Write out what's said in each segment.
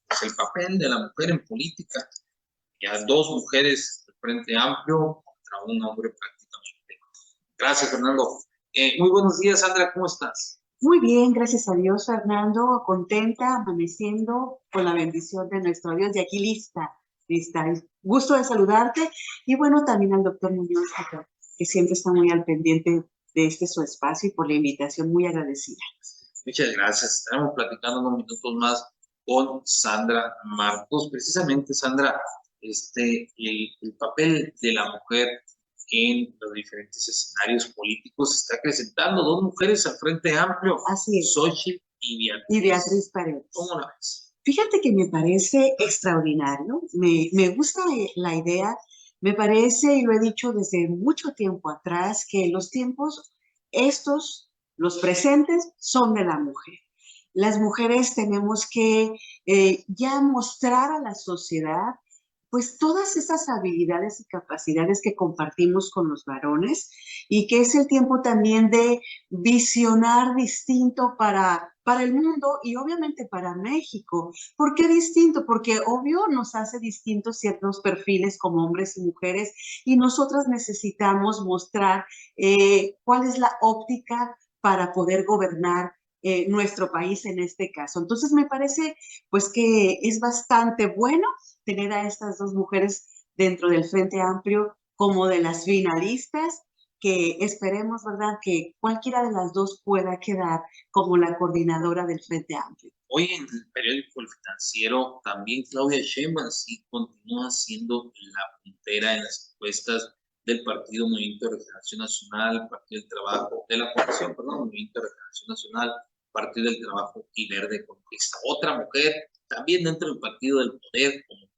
pues el papel de la mujer en política. Ya dos mujeres del Frente Amplio contra un hombre prácticamente. Gracias, Fernando. Muy buenos días, Sandra, ¿cómo estás? Muy bien, gracias a Dios, Fernando, contenta, amaneciendo con la bendición de nuestro Dios y aquí lista. Gusto de saludarte y bueno, también al doctor Muñoz, que siempre está muy al pendiente de este su espacio y por la invitación, muy agradecida. Muchas gracias. Estaremos platicando unos minutos más con Sandra Marcos. Precisamente, Sandra, el papel de la mujer en los diferentes escenarios políticos se está acrecentando. Dos mujeres al Frente Amplio, Así es. Xochitl y Beatriz. Y Beatriz Paredes. ¿Cómo la ves? Fíjate que me parece extraordinario, me gusta la idea, me parece, y lo he dicho desde mucho tiempo atrás, que los tiempos, estos, los presentes, son de la mujer. Las mujeres tenemos que ya mostrar a la sociedad pues todas esas habilidades y capacidades que compartimos con los varones y que es el tiempo también de visionar distinto para el mundo y obviamente para México. ¿Por qué distinto? Porque obvio nos hace distintos ciertos perfiles como hombres y mujeres y nosotras necesitamos mostrar cuál es la óptica para poder gobernar nuestro país en este caso. Entonces me parece pues que es bastante bueno tener a estas dos mujeres dentro del Frente Amplio como de las finalistas, que esperemos, ¿verdad?, que cualquiera de las dos pueda quedar como la coordinadora del Frente Amplio. Hoy en el periódico El Financiero también Claudia Sheinbaum sí continúa siendo la puntera en las encuestas del Partido Movimiento de Regeneración Nacional, Partido del Trabajo, de la coalición, perdón, Movimiento de Regeneración Nacional, Partido del Trabajo y Verde Ecologista. Otra mujer también dentro del Partido del Poder como puntera.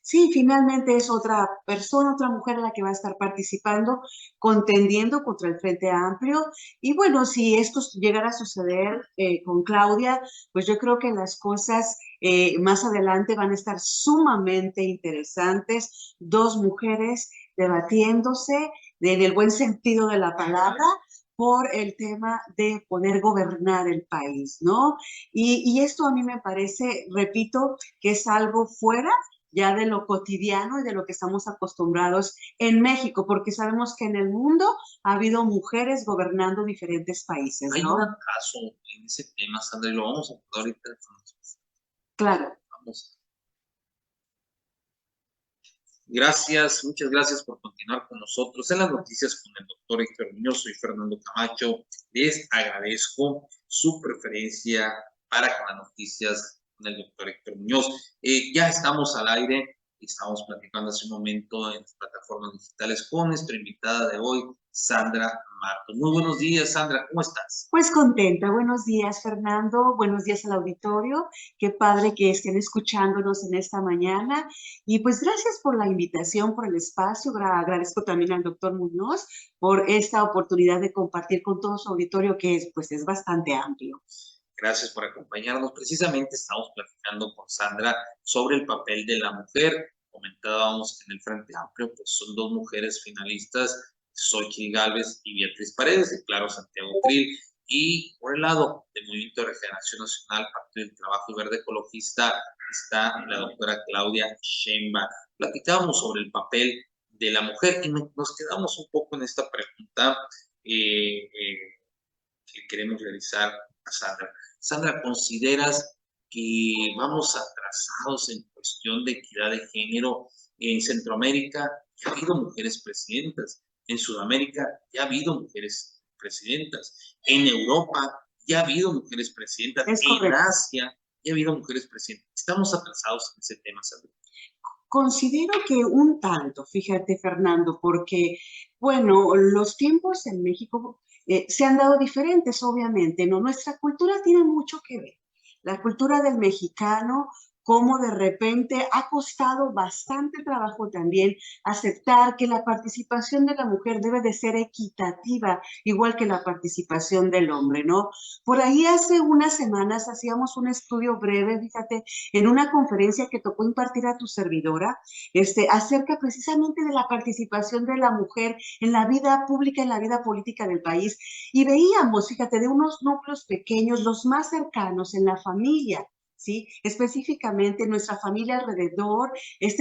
Sí, finalmente es otra persona, otra mujer la que va a estar participando, contendiendo contra el Frente Amplio. Y bueno, si esto llegara a suceder con Claudia, pues yo creo que las cosas más adelante van a estar sumamente interesantes. Dos mujeres debatiéndose en el buen sentido de la palabra por el tema de poder gobernar el país, ¿no? Y esto a mí me parece, repito, que es algo fuera ya de lo cotidiano y de lo que estamos acostumbrados en México, porque sabemos que en el mundo ha habido mujeres gobernando diferentes países, Hay ¿no? un caso en ese tema, Sandra, y lo vamos a hablar ahorita. Claro. Vamos. Gracias, muchas gracias por continuar con nosotros en las noticias con el doctor Héctor Muñoz. Soy Fernando Camacho. Les agradezco su preferencia para con las noticias con el doctor Héctor Muñoz. Ya estamos al aire, estamos platicando hace un momento en las plataformas digitales con nuestra invitada de hoy, Sandra Marcos. Muy buenos días, Sandra, ¿cómo estás? Pues contenta. Buenos días, Fernando. Buenos días al auditorio. Qué padre que estén escuchándonos en esta mañana. Y pues gracias por la invitación, por el espacio. Agradezco también al doctor Muñoz por esta oportunidad de compartir con todo su auditorio que es, pues, es bastante amplio. Gracias por acompañarnos. Precisamente estamos platicando con Sandra sobre el papel de la mujer. Comentábamos que en el Frente Amplio pues son dos mujeres finalistas, Xochitl Gálvez y Beatriz Paredes, y claro, Santiago Krill. Y por el lado del Movimiento de Regeneración Nacional, Partido del Trabajo y Verde Ecologista, está la doctora Claudia Sheinbaum. Platicábamos sobre el papel de la mujer y nos quedamos un poco en esta pregunta que queremos realizar a Sandra. Sandra, ¿consideras que vamos atrasados en cuestión de equidad de género? En Centroamérica ya ha habido mujeres presidentas, en Sudamérica ya ha habido mujeres presidentas, en Europa ya ha habido mujeres presidentas, en Asia ya ha habido mujeres presidentas. ¿Estamos atrasados en ese tema, Sandra? Considero que un tanto, fíjate, Fernando, porque, bueno, los tiempos en México se han dado diferentes, obviamente, ¿no? Nuestra cultura tiene mucho que ver. La cultura del mexicano, como de repente ha costado bastante trabajo también aceptar que la participación de la mujer debe de ser equitativa, igual que la participación del hombre, ¿no? Por ahí hace unas semanas hacíamos un estudio breve, fíjate, en una conferencia que tocó impartir a tu servidora, acerca precisamente de la participación de la mujer en la vida pública, en la vida política del país, y veíamos, fíjate, de unos núcleos pequeños, los más cercanos en la familia, ¿sí? Específicamente nuestra familia alrededor,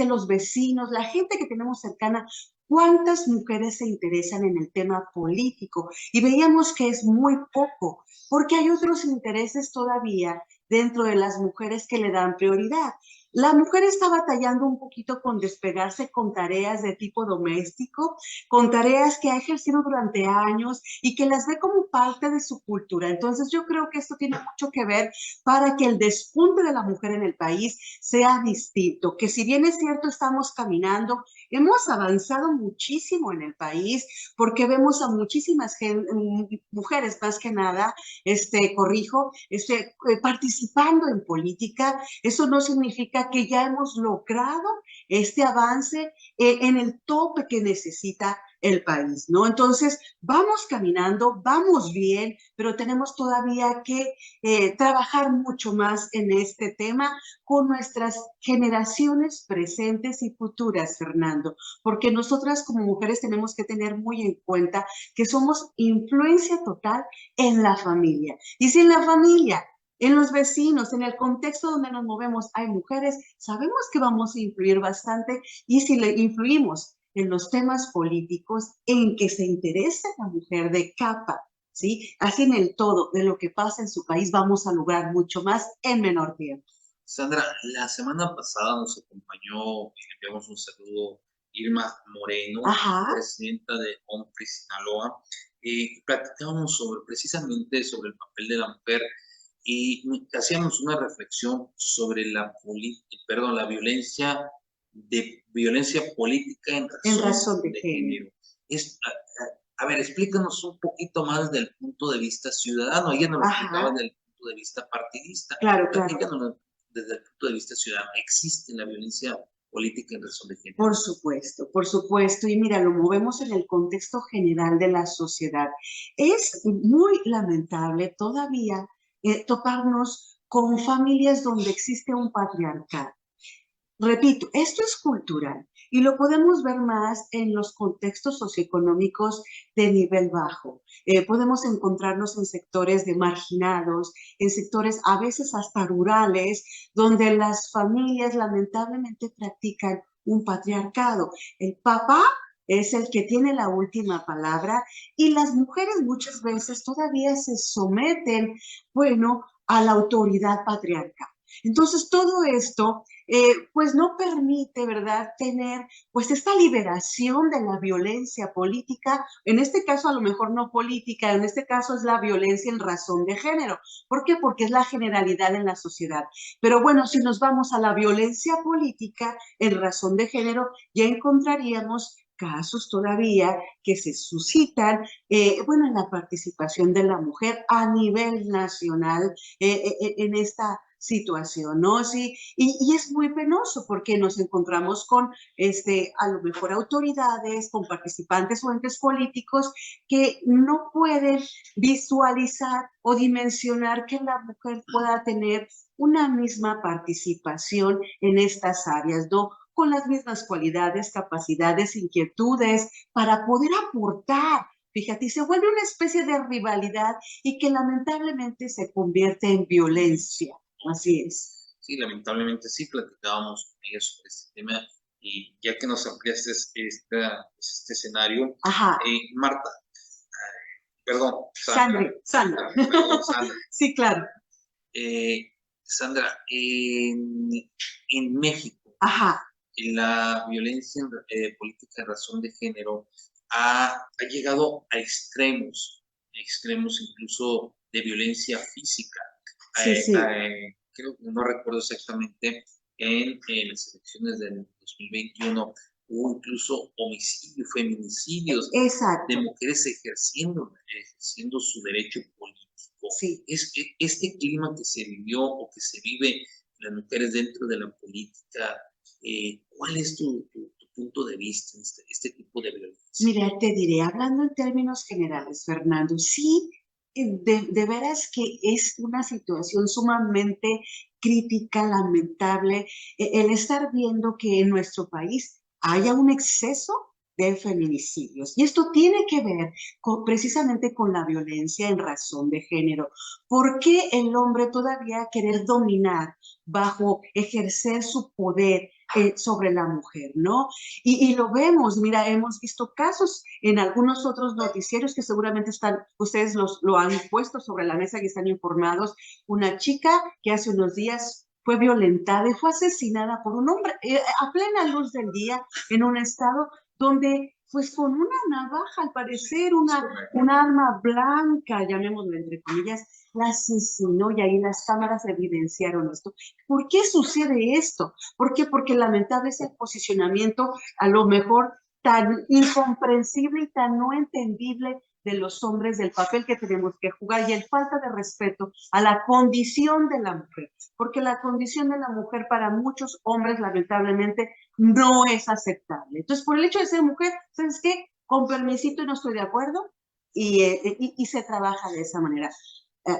los vecinos, la gente que tenemos cercana. ¿Cuántas mujeres se interesan en el tema político? Y veíamos que es muy poco, porque hay otros intereses todavía dentro de las mujeres que le dan prioridad. La mujer está batallando un poquito con despegarse con tareas de tipo doméstico, con tareas que ha ejercido durante años y que las ve como parte de su cultura. Entonces yo creo que esto tiene mucho que ver para que el despunte de la mujer en el país sea distinto, que si bien es cierto estamos caminando, hemos avanzado muchísimo en el país porque vemos a muchísimas mujeres más que nada, participando en política. Eso no significa que ya hemos logrado este avance en el tope que necesita el país, ¿no? Entonces, vamos caminando, vamos bien, pero tenemos todavía que trabajar mucho más en este tema con nuestras generaciones presentes y futuras, Fernando, porque nosotras como mujeres tenemos que tener muy en cuenta que somos influencia total en la familia. Y si en la familia, en los vecinos, en el contexto donde nos movemos, hay mujeres, sabemos que vamos a influir bastante y si le influimos en los temas políticos, en que se interese la mujer de capa, ¿sí? Así en el todo de lo que pasa en su país vamos a lograr mucho más en menor tiempo. Sandra, la semana pasada nos acompañó, enviamos un saludo, Irma Moreno, Ajá. presidenta de OMPRI Sinaloa, platicábamos precisamente sobre el papel de la mujer y hacíamos una reflexión sobre la violencia política en razón de género. A ver, explícanos un poquito más del punto de vista ciudadano. Ella nos lo explicaba desde el punto de vista partidista. Claro. Desde el punto de vista ciudadano. ¿Existe la violencia política en razón de género? Por supuesto, por supuesto. Y mira, lo movemos en el contexto general de la sociedad. Es muy lamentable todavía toparnos con familias donde existe un patriarcado. Repito, esto es cultural y lo podemos ver más en los contextos socioeconómicos de nivel bajo. Podemos encontrarnos en sectores de marginados, en sectores a veces hasta rurales, donde las familias lamentablemente practican un patriarcado. El papá es el que tiene la última palabra y las mujeres muchas veces todavía se someten, bueno, a la autoridad patriarcal. Entonces, todo esto pues no permite, ¿verdad?, tener pues esta liberación de la violencia política, en este caso a lo mejor no política, en este caso es la violencia en razón de género. ¿Por qué? Porque es la generalidad en la sociedad. Pero bueno, si nos vamos a la violencia política en razón de género, ya encontraríamos casos todavía que se suscitan, bueno, en la participación de la mujer a nivel nacional en esta situación, ¿no? Sí, y es muy penoso porque nos encontramos con, a lo mejor autoridades, con participantes o entes políticos que no pueden visualizar o dimensionar que la mujer pueda tener una misma participación en estas áreas, ¿no? Con las mismas cualidades, capacidades, inquietudes, para poder aportar. Fíjate, y se vuelve una especie de rivalidad y que lamentablemente se convierte en violencia. Así es. Sí, lamentablemente sí, platicábamos con ella sobre este tema y ya que nos ampliaste este escenario, Marta, perdón, Sandra. Perdón, Sandra. Sí, claro. Sandra, en México, la violencia política en razón de género ha llegado a extremos incluso de violencia física. Sí. Creo que no recuerdo exactamente, en las elecciones del 2021 hubo incluso feminicidios de mujeres ejerciendo su derecho político. Sí. Este clima que se vivió o que se vive las mujeres dentro de la política, ¿cuál es tu punto de vista en este tipo de violencia? Mira, te diré, hablando en términos generales, Fernando, sí, de veras que es una situación sumamente crítica, lamentable, el estar viendo que en nuestro país haya un exceso de feminicidios. Y esto tiene que ver precisamente con la violencia en razón de género. ¿Por qué el hombre todavía querer dominar bajo ejercer su poder sobre la mujer, ¿no? Y lo vemos, mira, hemos visto casos en algunos otros noticieros que seguramente ustedes lo han puesto sobre la mesa y están informados. Una chica que hace unos días fue violentada y fue asesinada por un hombre a plena luz del día en un estado donde, pues con una navaja, al parecer, un arma blanca, llamémoslo entre comillas, la asesinó y ahí las cámaras evidenciaron esto. ¿Por qué sucede esto? ¿Por qué? Porque lamentable es el posicionamiento, a lo mejor tan incomprensible y tan no entendible de los hombres, del papel que tenemos que jugar y el falta de respeto a la condición de la mujer, porque la condición de la mujer para muchos hombres lamentablemente no es aceptable. Entonces, por el hecho de ser mujer, ¿sabes qué? Con permisito no estoy de acuerdo y se trabaja de esa manera.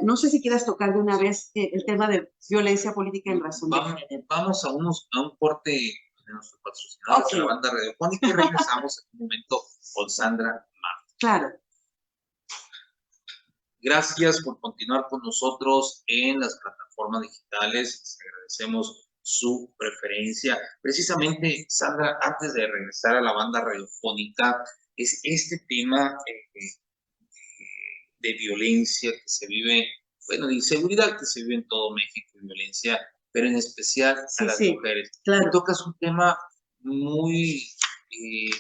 No sé si quieras tocar de una vez el tema de violencia política en razón de género. Vamos a un corte de nuestros patrocinadores, la banda radiofónica, y regresamos en un momento con Sandra Martí. Claro. Gracias por continuar con nosotros en las plataformas digitales. Les agradecemos su preferencia. Precisamente, Sandra, antes de regresar a la banda radiofónica, es este tema de violencia que se vive, bueno, de inseguridad que se vive en todo México, violencia, pero en especial a las mujeres. Claro. Tocas un tema muy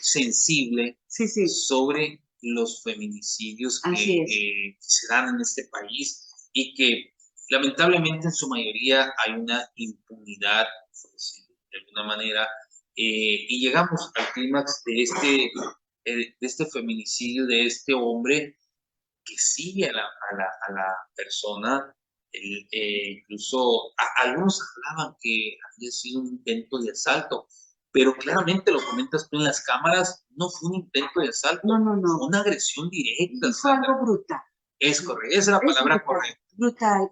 sensible sobre los feminicidios que se dan en este país y que lamentablemente en su mayoría hay una impunidad, por decirlo de alguna manera, y llegamos al clímax de este feminicidio de este hombre que sigue a la persona. Incluso algunos hablaban que había sido un intento de asalto, pero claramente lo comentas tú en las cámaras, no fue un intento de asalto, fue una agresión directa. Fue algo brutal. Es correcto, esa es la palabra correcta. Brutal.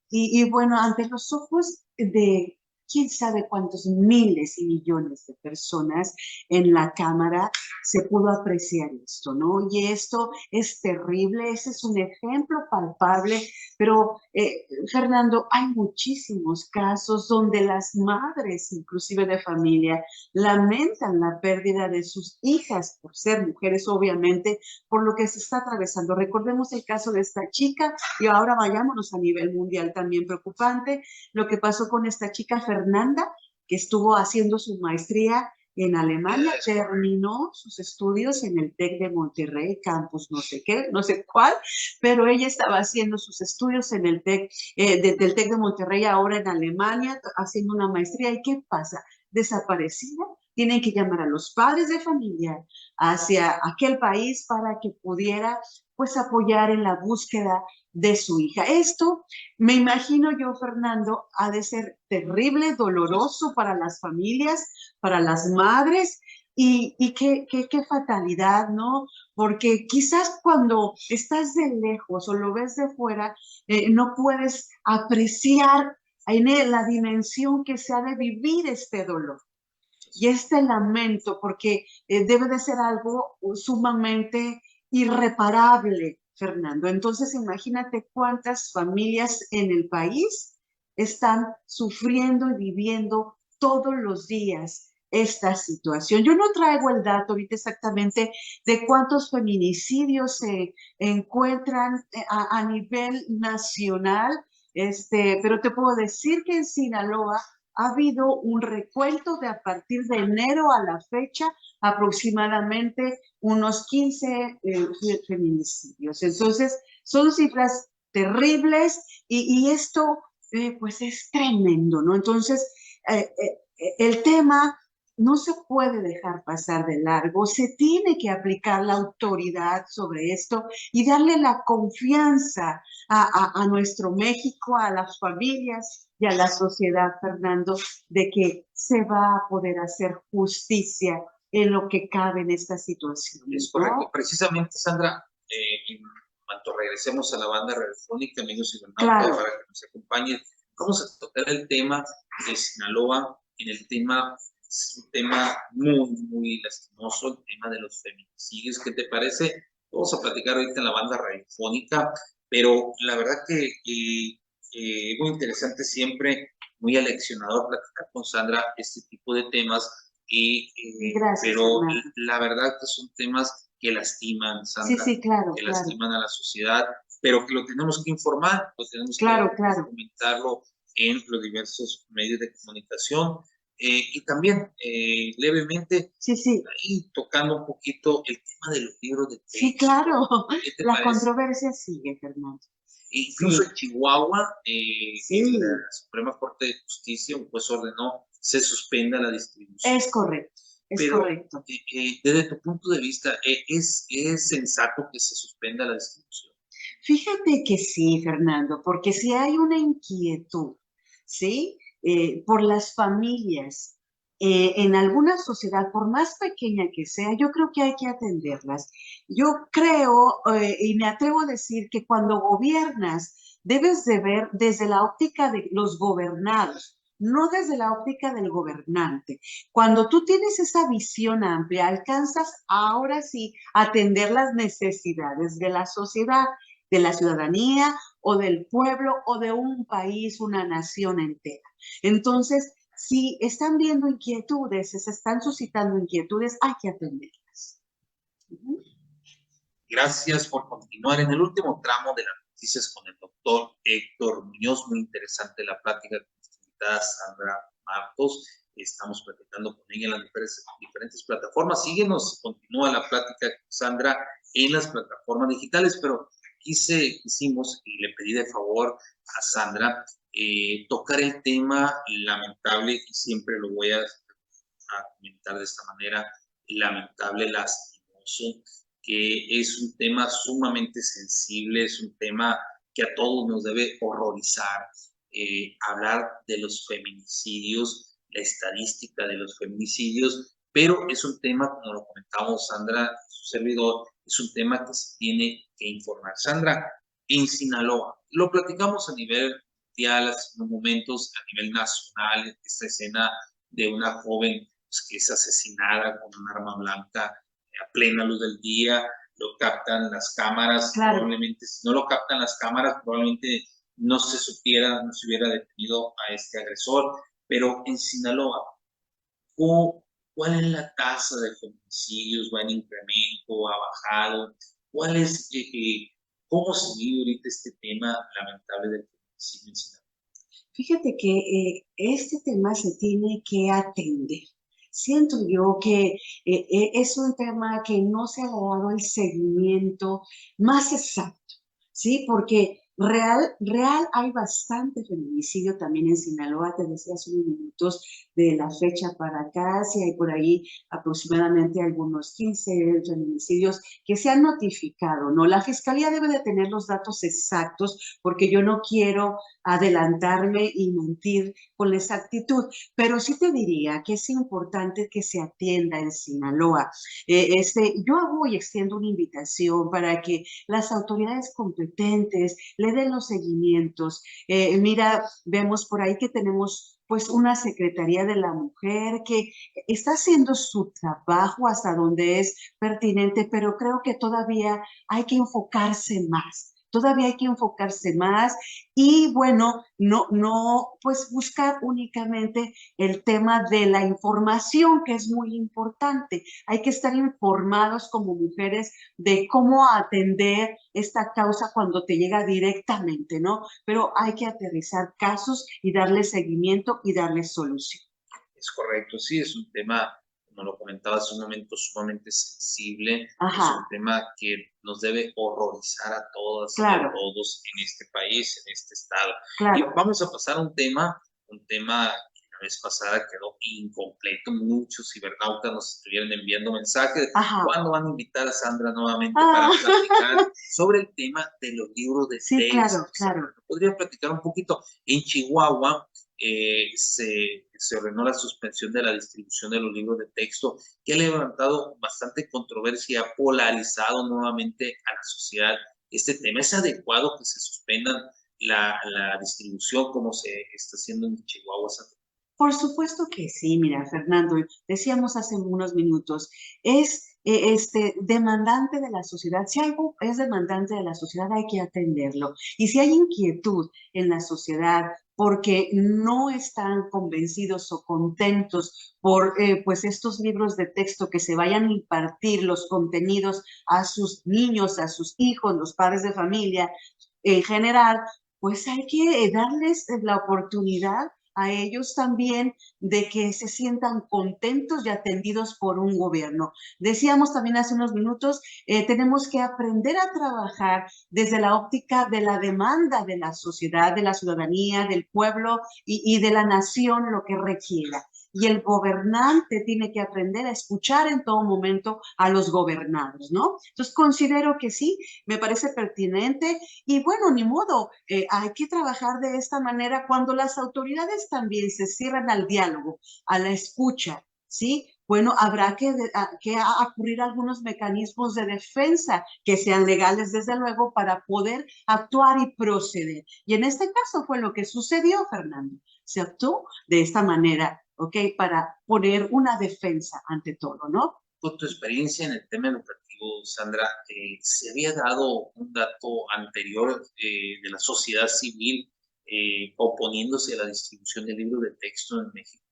Y bueno, ante los ojos de quién sabe cuántos miles y millones de personas en la cámara se pudo apreciar esto, ¿no? Y esto es terrible, ese es un ejemplo palpable, pero Fernando, hay muchísimos casos donde las madres, inclusive de familia, lamentan la pérdida de sus hijas por ser mujeres, obviamente, por lo que se está atravesando. Recordemos el caso de esta chica y ahora vayámonos a nivel mundial también preocupante, lo que pasó con esta chica Fernanda, que estuvo haciendo su maestría en Alemania, terminó sus estudios en el TEC de Monterrey, campus no sé qué, no sé cuál, pero ella estaba haciendo sus estudios en el TEC, del TEC de Monterrey ahora en Alemania, haciendo una maestría. ¿Y qué pasa? Desaparecida. Tienen que llamar a los padres de familia hacia aquel país para que pudiera pues apoyar en la búsqueda de su hija. Esto, me imagino yo, Fernando, ha de ser terrible, doloroso para las familias, para las madres, y qué fatalidad, ¿no? Porque quizás cuando estás de lejos o lo ves de fuera, no puedes apreciar en la dimensión que se ha de vivir este dolor y este lamento, porque debe de ser algo sumamente irreparable, Fernando. Entonces, imagínate cuántas familias en el país están sufriendo y viviendo todos los días esta situación. Yo no traigo el dato ahorita exactamente de cuántos feminicidios se encuentran a nivel nacional, pero te puedo decir que en Sinaloa ha habido un recuento de a partir de enero a la fecha aproximadamente unos 15 feminicidios. Entonces, son cifras terribles y esto pues es tremendo, ¿no? Entonces, el tema no se puede dejar pasar de largo, se tiene que aplicar la autoridad sobre esto y darle la confianza a nuestro México, a las familias y a la sociedad, Fernando, de que se va a poder hacer justicia en lo que cabe en esta situación. Es correcto. ¿No? Precisamente, Sandra, en cuanto regresemos a la banda radiofónica, amigos y hermanos, para que nos acompañen, vamos a tocar el tema de Sinaloa, en el tema es un tema muy, muy lastimoso, el tema de los feminicidios. ¿Qué te parece? Vamos a platicar ahorita en la banda radiofónica, pero la verdad que muy interesante siempre, muy aleccionador platicar con Sandra este tipo de temas, Gracias, pero Fernando. la verdad que son temas que lastiman, Sí, Sandra, sí, claro, que claro, lastiman a la sociedad, pero que lo tenemos que informar, lo tenemos claro, que claro. comentarlo en los diversos medios de comunicación. Y también, levemente, Sí, sí, ahí tocando un poquito el tema de los libros de sí, texto. claro. ¿Qué te La parece? controversia sigue, Fernando. Incluso Sí, en Chihuahua, en la sí, Suprema Corte de Justicia, un juez ordenó se suspenda la distribución. es correcto, es Pero correcto. desde tu punto de vista, ¿es sensato que se suspenda la distribución? Fíjate que sí, Fernando, porque si hay una inquietud, ¿sí? Por las familias en alguna sociedad, por más pequeña que sea, yo creo que hay que atenderlas. Yo creo y me atrevo a decir que cuando gobiernas, debes de ver desde la óptica de los gobernados, no desde la óptica del gobernante. Cuando tú tienes esa visión amplia, alcanzas ahora sí a atender las necesidades de la sociedad, de la ciudadanía o del pueblo o de un país, una nación entera. Entonces, si están viendo inquietudes, si se están suscitando inquietudes, hay que atenderlas. Uh-huh. Gracias por continuar en el último tramo de las noticias con el doctor Héctor Muñoz. Muy interesante la plática con nuestra invitada Sandra Martos. Estamos platicando con ella en las diferentes plataformas. Síguenos, continúa la plática con Sandra en las plataformas digitales, pero quisimos y le pedí de favor a Sandra tocar el tema lamentable, y siempre lo voy a comentar de esta manera, lamentable, lastimoso, que es un tema sumamente sensible, es un tema que a todos nos debe horrorizar. Hablar de los feminicidios, la estadística de los feminicidios, pero es un tema, como lo comentamos Sandra, su servidor, es un tema que se tiene que informar. Sandra, en Sinaloa, lo platicamos a nivel mundial hace unos momentos, a nivel nacional, esta escena de una joven pues, que es asesinada con un arma blanca a plena luz del día, lo captan las cámaras, Claro. probablemente si no lo captan las cámaras, probablemente no se supiera, no se hubiera detenido a este agresor, pero en Sinaloa, ¿cuál es la tasa de feminicidios? ¿Va en incremento? ¿Ha bajado? ¿Cuál es, cómo se vive ahorita este tema lamentable del feminicidio en Sinaloa? Fíjate que este tema se tiene que atender. Siento yo que es un tema que no se ha dado el seguimiento más exacto, ¿sí? Porque real hay bastante feminicidio también en Sinaloa, te decía hace unos minutos de la fecha para acá, si hay por ahí aproximadamente algunos 15 feminicidios que se han notificado, ¿no? La Fiscalía debe de tener los datos exactos porque yo no quiero adelantarme y mentir con la exactitud, pero sí te diría que es importante que se atienda en Sinaloa. Yo hago y extiendo una invitación para que las autoridades competentes le den los seguimientos. Mira, vemos por ahí que tenemos pues una Secretaría de la Mujer que está haciendo su trabajo hasta donde es pertinente, pero creo que todavía hay que enfocarse más. Todavía hay que enfocarse más y bueno, pues buscar únicamente el tema de la información, que es muy importante. Hay que estar informados como mujeres de cómo atender esta causa cuando te llega directamente, ¿no? Pero hay que aterrizar casos y darle seguimiento y darle solución. Es correcto, sí, es un tema, como lo comentaba hace un momento, sumamente sensible, es un Ajá, tema que nos debe horrorizar a todas y a claro, todos en este país, en este estado. Y claro. vamos a pasar a un tema que la vez pasada quedó incompleto, muchos cibernautas nos estuvieron enviando mensajes, Ajá. ¿cuándo van a invitar a Sandra nuevamente Ah, para platicar sobre el tema de los libros de sí, texto? claro, Sandra, claro. ¿podría platicar un poquito? En Chihuahua, se ordenó la suspensión de la distribución de los libros de texto, que ha levantado bastante controversia, ha polarizado nuevamente a la sociedad este tema. ¿Es adecuado que se suspendan la distribución como se está haciendo en Chihuahua? Por supuesto que sí, mira, Fernando, decíamos hace unos minutos, es demandante de la sociedad. Si algo es demandante de la sociedad, hay que atenderlo. Y si hay inquietud en la sociedad porque no están convencidos o contentos por pues estos libros de texto que se vayan a impartir los contenidos a sus niños, a sus hijos, los padres de familia en general, pues hay que darles la oportunidad a ellos también de que se sientan contentos y atendidos por un gobierno. Decíamos también hace unos minutos, tenemos que aprender a trabajar desde la óptica de la demanda de la sociedad, de la ciudadanía, del pueblo y de la nación, lo que requiera. Y el gobernante tiene que aprender a escuchar en todo momento a los gobernados, ¿no? Entonces considero que sí, me parece pertinente y bueno, ni modo, hay que trabajar de esta manera cuando las autoridades también se cierran al diálogo, a la escucha, ¿sí? Bueno, habrá que ocurrir algunos mecanismos de defensa que sean legales, desde luego, para poder actuar y proceder. Y en este caso fue lo que sucedió, Fernando. Se actuó de esta manera, ¿ok? Para poner una defensa ante todo, ¿no? Con tu experiencia en el tema educativo, Sandra, ¿se había dado un dato anterior de la sociedad civil oponiéndose a la distribución de libros de texto en México?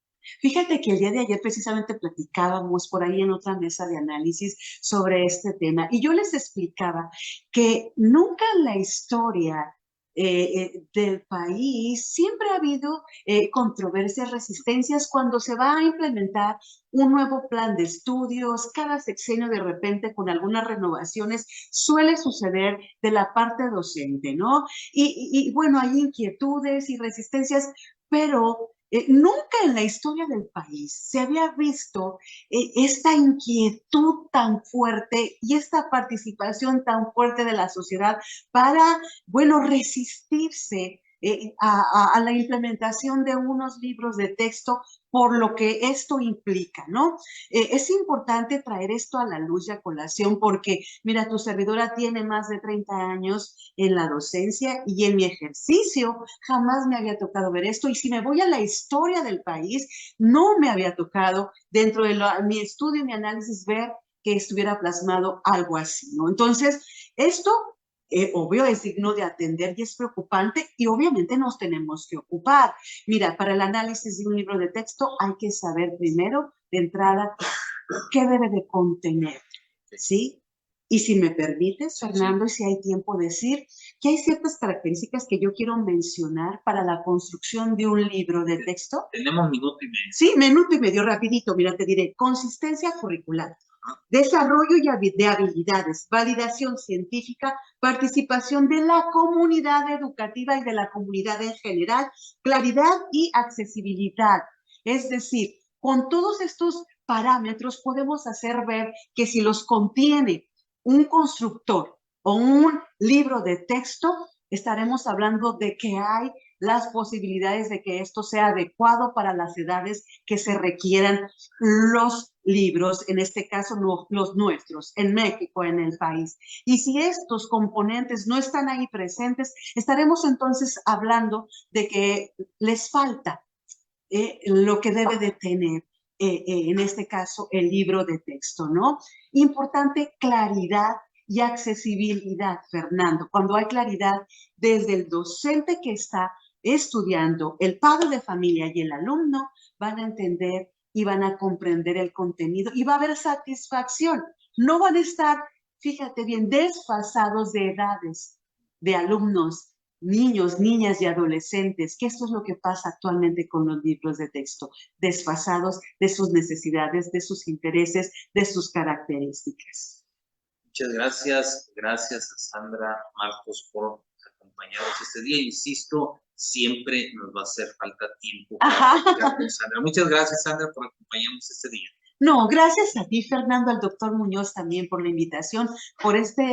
Fíjate que el día de ayer precisamente platicábamos por ahí en otra mesa de análisis sobre este tema y yo les explicaba que nunca en la historia del país siempre ha habido controversias, resistencias cuando se va a implementar un nuevo plan de estudios, cada sexenio de repente con algunas renovaciones suele suceder de la parte docente, ¿no? Y bueno, hay inquietudes y resistencias, pero nunca en la historia del país se había visto esta inquietud tan fuerte y esta participación tan fuerte de la sociedad para, bueno, resistirse a la implementación de unos libros de texto por lo que esto implica, ¿no? Es importante traer esto a la luz y a colación porque, mira, tu servidora tiene más de 30 años en la docencia y en mi ejercicio jamás me había tocado ver esto y si me voy a la historia del país, no me había tocado dentro de mi estudio y mi análisis ver que estuviera plasmado algo así, ¿no? Entonces, esto obvio es digno de atender y es preocupante y obviamente nos tenemos que ocupar. Mira, para el análisis de un libro de texto hay que saber primero, de entrada, qué debe de contener, ¿sí? Y si me permites, Fernando, y si hay tiempo, decir que hay ciertas características que yo quiero mencionar para la construcción de un libro de texto. Tenemos minuto y medio. Sí, minuto y medio, rapidito. Mira, te diré, consistencia curricular, desarrollo de habilidades, validación científica, participación de la comunidad educativa y de la comunidad en general, claridad y accesibilidad. Es decir, con todos estos parámetros podemos hacer ver que si los contiene un constructor o un libro de texto, estaremos hablando de que hay las posibilidades de que esto sea adecuado para las edades que se requieran los libros, en este caso los nuestros, en México, en el país. Y si estos componentes no están ahí presentes, estaremos entonces hablando de que les falta lo que debe de tener, en este caso, el libro de texto, ¿no? Importante claridad y accesibilidad, Fernando. Cuando hay claridad desde el docente que está estudiando, el padre de familia y el alumno van a entender y van a comprender el contenido y va a haber satisfacción. No van a estar, fíjate bien, desfasados de edades de alumnos, niños, niñas y adolescentes, que esto es lo que pasa actualmente con los libros de texto, desfasados de sus necesidades, de sus intereses, de sus características. Muchas gracias, gracias a Sandra Marcos por acompañarnos este día. Insisto, siempre nos va a hacer falta tiempo para platicar con Sandra. Muchas gracias, Sandra, por acompañarnos este día. No, gracias a ti, Fernando, al doctor Muñoz también por la invitación, por esta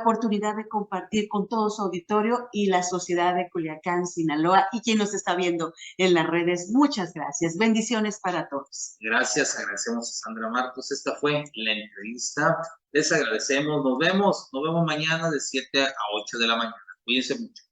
oportunidad de compartir con todo su auditorio y la sociedad de Culiacán, Sinaloa, y quien nos está viendo en las redes. Muchas gracias. Bendiciones para todos. Gracias, agradecemos a Sandra Marcos. Esta fue la entrevista. Les agradecemos. Nos vemos mañana de 7 a 8 de la mañana. Cuídense mucho.